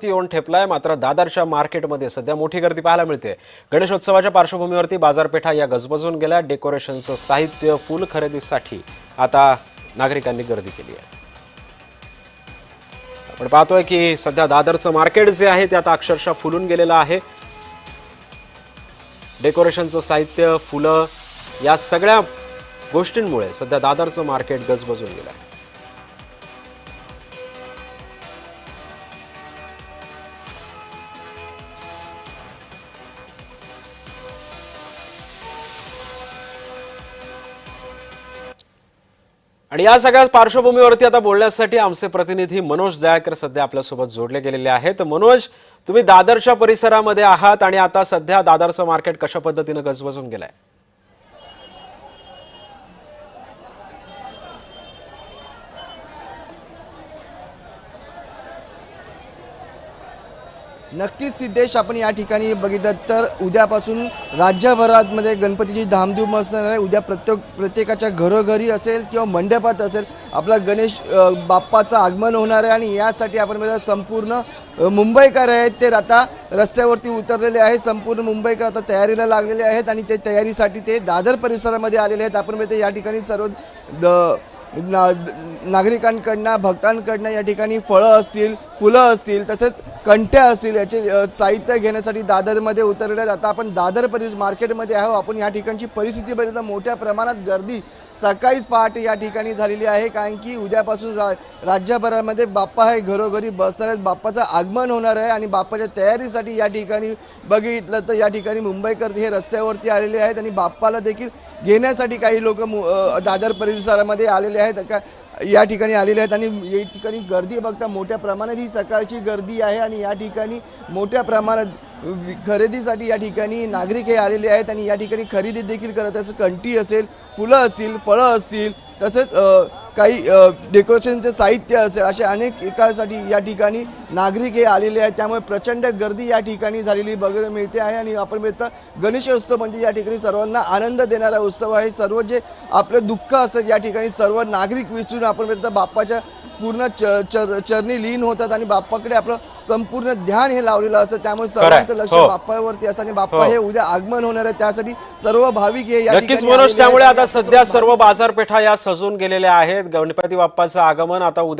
येऊन ठेपलाय। मात्र दादरच्या मार्केटमध्ये सध्या मोठी गर्दी पाहायला मिळते। गणेशोत्सवाच्या पार्श्वभूमीवरती बाजारपेठा या गजबजून गेल्या। डेकोरेशनचं साहित्य, फूल खरेदीसाठी आता नागरिकांनी गर्दी केली आहे। आपण पाहतोय की सध्या दादरचं मार्केट जे आहे ते आता अक्षरशः फुलून गेलेलं आहे। डेकोरेशनचं साहित्य, फुलं या सगळ्या गोष्टींमुळे सध्या दादरचं मार्केट गजबजून गेलं आहे। आणि या सगळ्या पार्श्वभूमीवरती आता बोलण्यासाठी आमचे प्रतिनिधी मनोज दयाळकर सध्या आपल्यासोबत जोडले गेलेले आहेत। मनोज, तुम्ही दादरच्या परिसरामध्ये आहात आणि आता सध्या दादरचं मार्केट कशा पद्धतीने गजबजून गेलंय? नक्कीच सिद्धेश, आपण या ठिकाणी बघितलं तर उद्यापासून राज्यभरामध्ये गणपतीची धामधूम असणार आहे। उद्या प्रत्येकाच्या घरोघरी असेल किंवा मंडपात असेल आपला गणेश बाप्पाचं आगमन होणार आहे आणि यासाठी आपण संपूर्ण मुंबईकर आहेत ते आता रस्त्यावरती उतरलेले आहेत। संपूर्ण मुंबईकर आता तयारीला लागलेले आहेत आणि ते तयारीसाठी ते दादर परिसरामध्ये आलेले आहेत। आपण या ठिकाणी सर्व नागरिकांकडनं, भक्तांकडनं या ठिकाणी फळं असतील, फुलं असतील, तसेच कंट्या असतील याचे साहित्य घेण्यासाठी दादरमध्ये उतरले आहेत। आता आपण दादर मार्केटमध्ये आहोत। आपण या ठिकाणची परिस्थिती बघितलं, मोठ्या प्रमाणात गर्दी सकाळीच पहाटे या ठिकाणी झालेली आहे, कारण की उद्यापासून राज्यभरामध्ये बाप्पा हे घरोघरी बसणार आहेत। बाप्पाचं आगमन होणार आहे आणि बाप्पाच्या तयारीसाठी या ठिकाणी बघितलं तर या ठिकाणी मुंबईकर हे रस्त्यावरती आलेले आहेत आणि बाप्पाला देखील घेण्यासाठी काही लोक दादर परिसरामध्ये आलेले आहेत, या ठिकाणी आलेले आहेत। आणि या ठिकाणी गर्दी बघता मोठ्या प्रमाणात ही सकाळची गर्दी आहे आणि या ठिकाणी मोठ्या प्रमाणात खरेदीसाठी या ठिकाणी नागरिक हे आलेले आहेत आणि या ठिकाणी खरेदी देखील करत असं कंटी असेल, फुलं असतील, फळं असतील, तसेच काही डेकोरेशनचे साहित्य असेल, असे अनेक एकासाठी या ठिकाणी नागरिक हे आलेले आहेत। त्यामुळे प्रचंड गर्दी या ठिकाणी झालेली बघायला मिळते आहे आणि आपण बघता गणेशोत्सव म्हणजे या ठिकाणी सर्वांना आनंद देणारा उत्सव आहे। सर्व जे आपले दुःख असतात या ठिकाणी सर्व नागरिक विसरून आपण बघता बाप्पाच्या पूर्ण चरणी लीन होतात आणि बाप्पाकडे आपलं संपूर्ण ध्यान हे लावलेलं असतं। त्यामुळे सर्वांचं लक्ष बाप्पावरती असतं आणि बाप्पा हे उद्या आगमन होणार आहे, त्यासाठी सर्व भाविक हे या नक्कीच मनोज, त्यामुळे आता सध्या सर्व बाजारपेठा या सजून गेलेल्या आहेत। गणपती बाप्पाचं आगमन आता उद्या